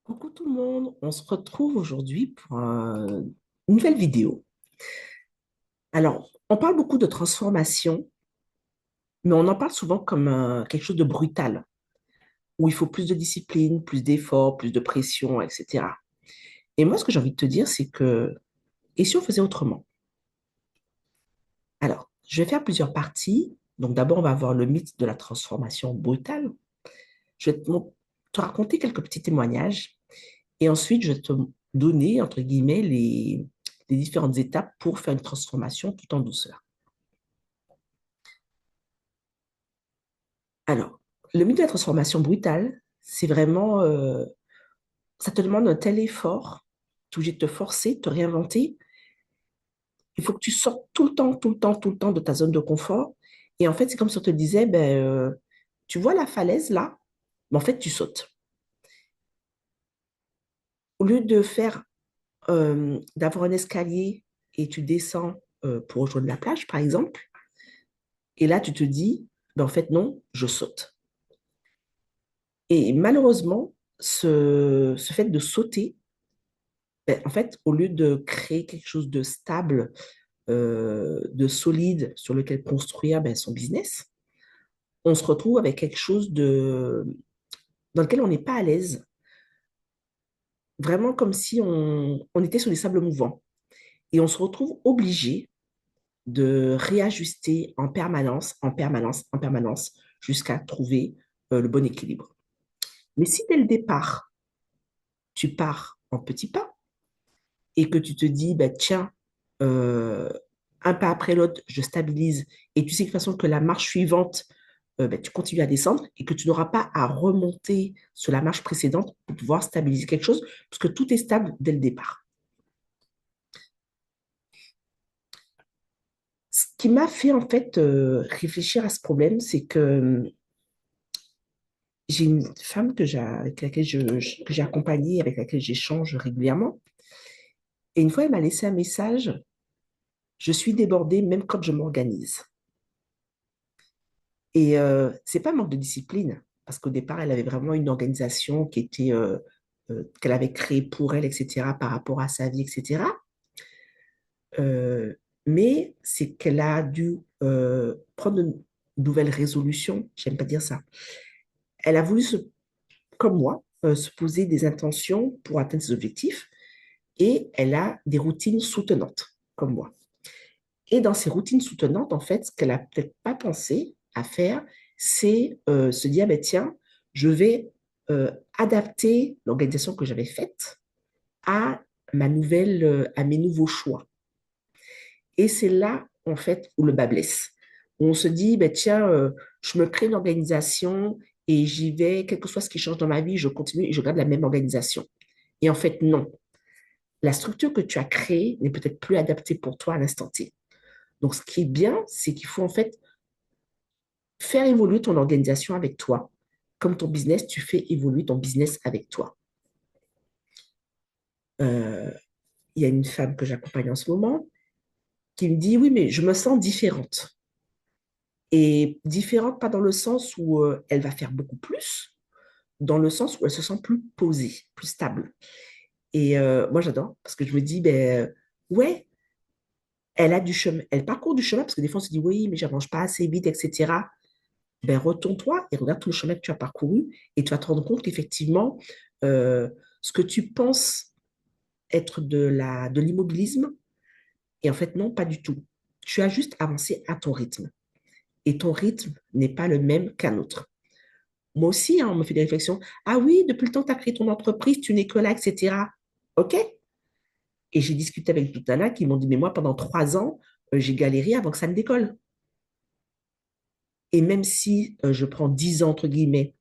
Coucou tout le monde, on se retrouve aujourd'hui pour une nouvelle vidéo. Alors, on parle beaucoup de transformation, mais on en parle souvent comme quelque chose de brutal, où il faut plus de discipline, plus d'efforts, plus de pression, etc. Et moi, ce que j'ai envie de te dire, c'est que, et si on faisait autrement? Alors, je vais faire plusieurs parties. Donc d'abord, on va voir le mythe de la transformation brutale. Je vais te raconter quelques petits témoignages. Et ensuite, je vais te donner, entre guillemets, les différentes étapes pour faire une transformation tout en douceur. Alors, le mythe de la transformation brutale, c'est vraiment, ça te demande un tel effort, tu es obligé de te forcer, de te réinventer. Il faut que tu sortes tout le temps, tout le temps, tout le temps de ta zone de confort. Et en fait, c'est comme si on te disait, ben, tu vois la falaise là, mais en fait, tu sautes. Au lieu de faire, d'avoir un escalier et tu descends pour rejoindre la plage, par exemple, et là, tu te dis, ben, en fait, non, je saute. Et malheureusement, ce fait de sauter, ben, en fait, au lieu de créer quelque chose de stable, de solide sur lequel construire ben, son business, on se retrouve avec quelque chose dans lequel on n'est pas à l'aise, vraiment comme si on était sur des sables mouvants. Et on se retrouve obligé de réajuster en permanence, en permanence, en permanence, jusqu'à trouver le bon équilibre. Mais si dès le départ, tu pars en petits pas et que tu te dis, ben, tiens, euh, un pas après l'autre, je stabilise, et tu sais de toute façon que la marche suivante, ben, tu continues à descendre et que tu n'auras pas à remonter sur la marche précédente pour pouvoir stabiliser quelque chose, parce que tout est stable dès le départ. Ce qui m'a fait en fait réfléchir à ce problème, c'est que j'ai une femme avec laquelle que j'ai accompagnée, avec laquelle j'échange régulièrement. Et une fois, elle m'a laissé un message, je suis débordée même quand je m'organise. Et c'est pas un manque de discipline, parce qu'au départ, elle avait vraiment une organisation qui était, qu'elle avait créée pour elle, etc., par rapport à sa vie, etc. Euh, mais c'est qu'elle a dû prendre une nouvelle résolution, j'aime pas dire ça. Elle a voulu, comme moi, se poser des intentions pour atteindre ses objectifs, et elle a des routines soutenantes, comme moi. Et dans ces routines soutenantes, en fait, ce qu'elle n'a peut-être pas pensé à faire, c'est se dire, ben, tiens, je vais adapter l'organisation que j'avais faite à à mes nouveaux choix. Et c'est là, en fait, où le bas blesse. Où on se dit, ben, tiens, je me crée une organisation et j'y vais, quel que soit ce qui change dans ma vie, je continue et je garde la même organisation. Et en fait, non. La structure que tu as créée n'est peut-être plus adaptée pour toi à l'instant T. Donc, ce qui est bien, c'est qu'il faut en fait faire évoluer ton organisation avec toi. Comme ton business, tu fais évoluer ton business avec toi. Euh, il y a une femme que j'accompagne en ce moment qui me dit, oui, mais je me sens différente. Et différente, pas dans le sens où elle va faire beaucoup plus, dans le sens où elle se sent plus posée, plus stable. Et moi, j'adore parce que je me dis, ben, ouais, elle a du chemin, elle parcourt du chemin parce que des fois, on se dit, oui, mais j'avance pas assez vite, etc. Ben, retourne-toi et regarde tout le chemin que tu as parcouru et tu vas te rendre compte qu'effectivement, euh, ce que tu penses être de l'immobilisme, et en fait, non, pas du tout. Tu as juste avancé à ton rythme et ton rythme n'est pas le même qu'un autre. Moi aussi, hein, on me fait des réflexions. Ah oui, depuis le temps que tu as créé ton entreprise, tu n'es que là, etc. OK. Et j'ai discuté avec d'autres nanas qui m'ont dit, mais moi, pendant 3 ans, j'ai galéré avant que ça ne décolle. Et même si je prends 10 ans, entre guillemets,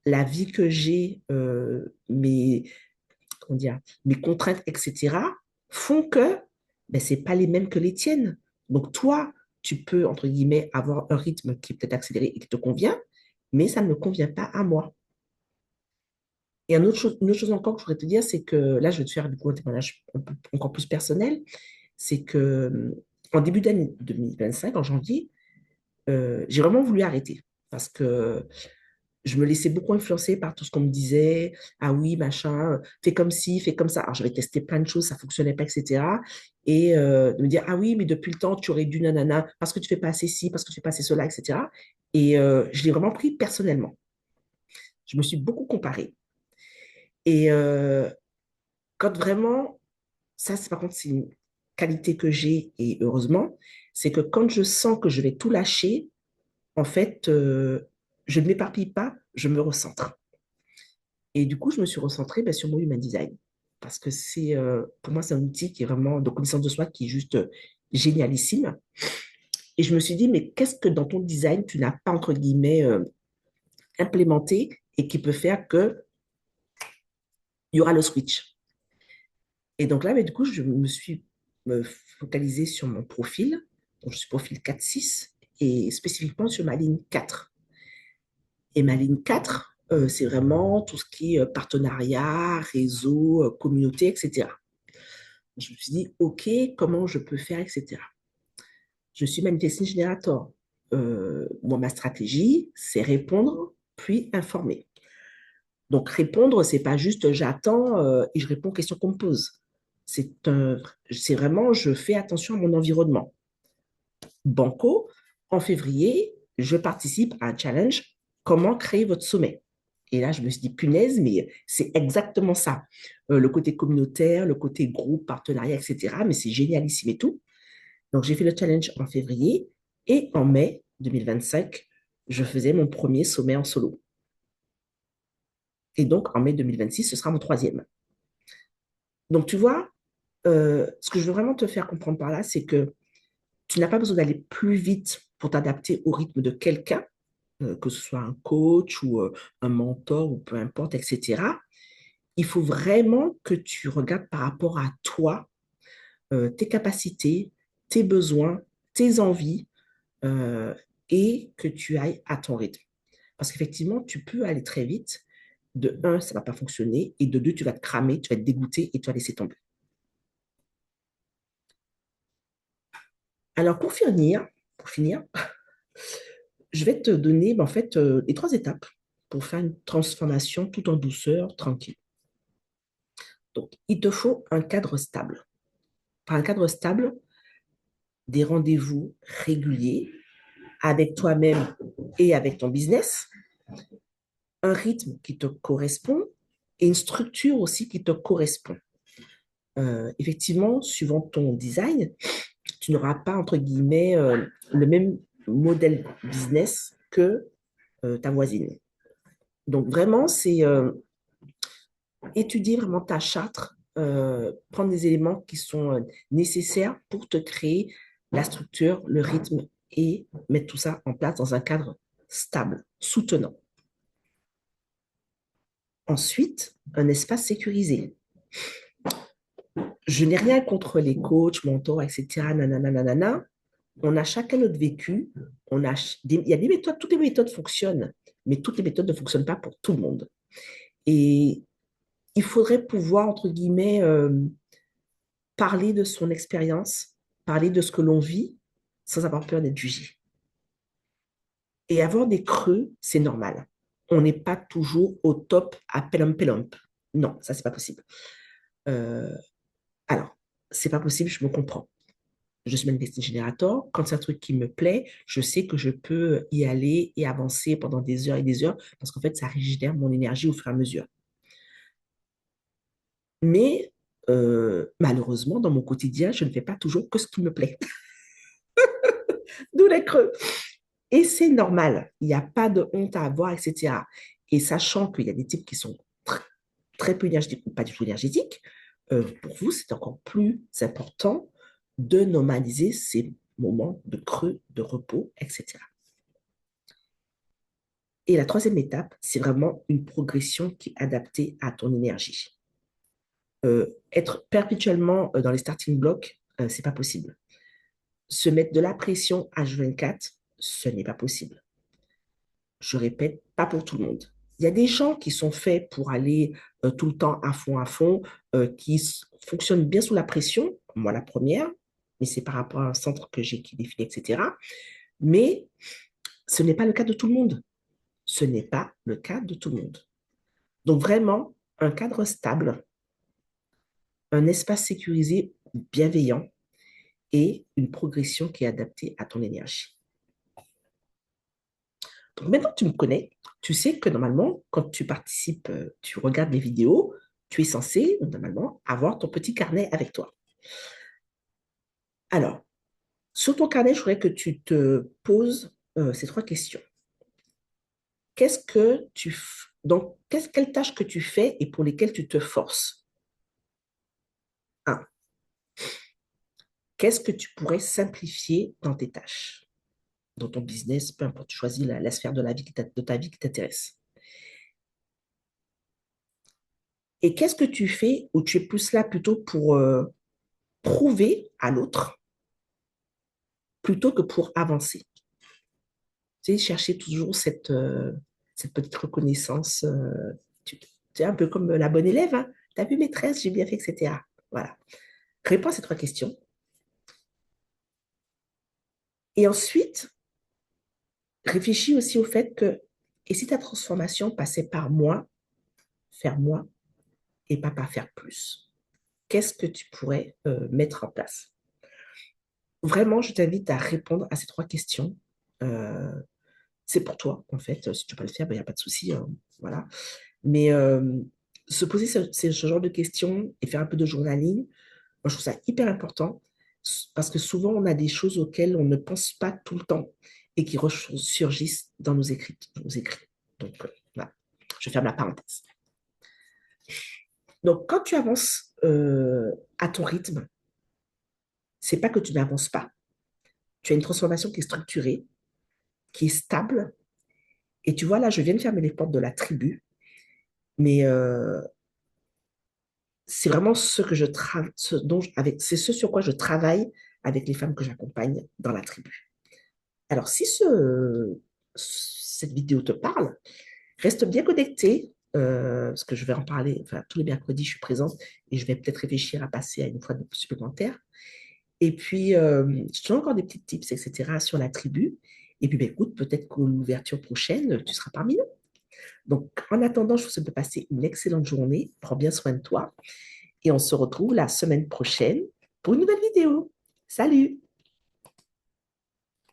la vie que j'ai, comment dire, mes contraintes, etc., font que ben, ce n'est pas les mêmes que les tiennes. Donc, toi, tu peux, entre guillemets, avoir un rythme qui est peut-être accéléré et qui te convient, mais ça ne me convient pas à moi. Et une autre chose encore que je voudrais te dire, c'est que là, je vais te faire du coup un témoignage encore plus personnel, c'est que en début d'année 2025, en janvier, j'ai vraiment voulu arrêter parce que je me laissais beaucoup influencer par tout ce qu'on me disait. Ah oui, machin, fais comme ci, fais comme ça. Alors, j'avais testé plein de choses, ça fonctionnait pas, etc. Et de me dire, ah oui, mais depuis le temps, tu aurais dû nanana, parce que tu fais pas assez ci, parce que tu fais pas assez cela, etc. Et je l'ai vraiment pris personnellement. Je me suis beaucoup comparée. Et quand vraiment, ça, c'est par contre, c'est une qualité que j'ai, et heureusement, c'est que quand je sens que je vais tout lâcher, en fait, je ne m'éparpille pas, je me recentre. Et du coup, je me suis recentrée ben, sur mon human design. Parce que pour moi, c'est un outil qui est vraiment de connaissance de soi qui est juste génialissime. Et je me suis dit, mais qu'est-ce que dans ton design, tu n'as pas, entre guillemets, implémenté et qui peut faire qu'il y aura le switch. Et donc là, ben, du coup, je me suis focalisée sur mon profil. Donc, je suis profil 4-6 et spécifiquement sur ma ligne 4. Et ma ligne 4, c'est vraiment tout ce qui est partenariat, réseau, communauté, etc. Je me suis dit, OK, comment je peux faire, etc. Je suis manifesting generator. Moi, ma stratégie, c'est répondre puis informer. Donc, répondre, c'est pas juste j'attends et je réponds aux questions qu'on me pose. C'est vraiment, je fais attention à mon environnement. Banco, en février, je participe à un challenge, comment créer votre sommet. Et là, je me suis dit, punaise, mais c'est exactement ça. Le côté communautaire, le côté groupe, partenariat, etc. Mais c'est génialissime et tout. Donc, j'ai fait le challenge en février et en mai 2025, je faisais mon premier sommet en solo. Et donc, en mai 2026, ce sera mon troisième. Donc, tu vois, ce que je veux vraiment te faire comprendre par là, c'est que tu n'as pas besoin d'aller plus vite pour t'adapter au rythme de quelqu'un, que ce soit un coach ou un mentor ou peu importe, etc. Il faut vraiment que tu regardes par rapport à toi, tes capacités, tes besoins, tes envies, euh, et que tu ailles à ton rythme. Parce qu'effectivement, tu peux aller très vite. De un, ça ne va pas fonctionner. Et de deux, tu vas te cramer, tu vas te dégoûter et tu vas laisser tomber. Alors, pour finir, je vais te donner en fait les trois étapes pour faire une transformation tout en douceur, tranquille. Donc, il te faut un cadre stable. Par un cadre stable, des rendez-vous réguliers avec toi-même et avec ton business, un rythme qui te correspond et une structure aussi qui te correspond. Effectivement, suivant ton design, tu n'auras pas, entre guillemets, le même modèle business que ta voisine. Donc, vraiment, c'est étudier vraiment ta charte, prendre des éléments qui sont nécessaires pour te créer la structure, le rythme et mettre tout ça en place dans un cadre stable, soutenant. Ensuite, un espace sécurisé. Je n'ai rien contre les coachs, mentors, etc. Nanana, nanana. On a chacun notre vécu. Il y a des méthodes, toutes les méthodes fonctionnent, mais toutes les méthodes ne fonctionnent pas pour tout le monde. Et il faudrait pouvoir, entre guillemets, parler de son expérience, parler de ce que l'on vit sans avoir peur d'être jugé. Et avoir des creux, c'est normal. On n'est pas toujours au top à pelum pelum. Non, ça, c'est pas possible. Euh, alors, c'est pas possible, je me comprends. Je suis manifesting générateur. Quand c'est un truc qui me plaît, je sais que je peux y aller et avancer pendant des heures et des heures parce qu'en fait, ça régénère mon énergie au fur et à mesure. Mais malheureusement, dans mon quotidien, je ne fais pas toujours que ce qui me plaît. D'où les creux. Et c'est normal. Il n'y a pas de honte à avoir, etc. Et sachant qu'il y a des types qui sont très peu énergétiques ou pas du tout énergétiques, pour vous, c'est encore plus important de normaliser ces moments de creux, de repos, etc. Et la troisième étape, c'est vraiment une progression qui est adaptée à ton énergie. Être perpétuellement dans les starting blocks, c'est pas possible. Se mettre de la pression H24, ce n'est pas possible. Je répète, pas pour tout le monde. Il y a des gens qui sont faits pour aller tout le temps à fond, qui fonctionnent bien sous la pression, moi la première, mais c'est par rapport à un centre que j'ai qui définit, etc. Mais ce n'est pas le cas de tout le monde. Ce n'est pas le cas de tout le monde. Donc vraiment, un cadre stable, un espace sécurisé, bienveillant et une progression qui est adaptée à ton énergie. Donc maintenant que tu me connais, tu sais que normalement, quand tu participes, tu regardes les vidéos, tu es censé normalement avoir ton petit carnet avec toi. Alors, sur ton carnet, je voudrais que tu te poses ces trois questions. Quelles tâches que tu fais et pour lesquelles tu te forces? Un, qu'est-ce que tu pourrais simplifier dans tes tâches, dans ton business, peu importe, tu choisis la sphère de, de ta vie qui t'intéresse. Et qu'est-ce que tu fais où tu es plus là plutôt pour prouver à l'autre plutôt que pour avancer? Tu sais, chercher toujours cette petite reconnaissance. Tu, tu es un peu comme la bonne élève, hein. Tu as vu maîtresse, j'ai bien fait, etc. Voilà. Réponds à ces trois questions. Et ensuite, réfléchis aussi au fait que, et si ta transformation passait par moi, faire moi, et pas par faire plus, qu'est-ce que tu pourrais mettre en place? Vraiment, je t'invite à répondre à ces trois questions. Euh, c'est pour toi, en fait. Si tu peux pas le faire, il n'y a pas de souci. Voilà. Mais se poser ce genre de questions et faire un peu de journaling, moi, je trouve ça hyper important parce que souvent, on a des choses auxquelles on ne pense pas tout le temps et qui ressurgissent dans nos écrits. Donc, voilà. Je ferme la parenthèse. Donc, quand tu avances à ton rythme, c'est pas que tu n'avances pas. Tu as une transformation qui est structurée, qui est stable. Et tu vois, là, je viens de fermer les portes de la tribu, mais c'est vraiment ce que je travaille, c'est ce sur quoi je travaille avec les femmes que j'accompagne dans la tribu. Alors, si cette vidéo te parle, reste bien connecté, parce que je vais en parler, enfin, tous les mercredis, je suis présente et je vais peut-être réfléchir à passer à une fois supplémentaire. Et puis, je te donne encore des petits tips, etc., sur la tribu. Et puis, ben, écoute, peut-être qu'à l'ouverture prochaine, tu seras parmi nous. Donc, en attendant, je vous souhaite de passer une excellente journée. Prends bien soin de toi. Et on se retrouve la semaine prochaine pour une nouvelle vidéo. Salut!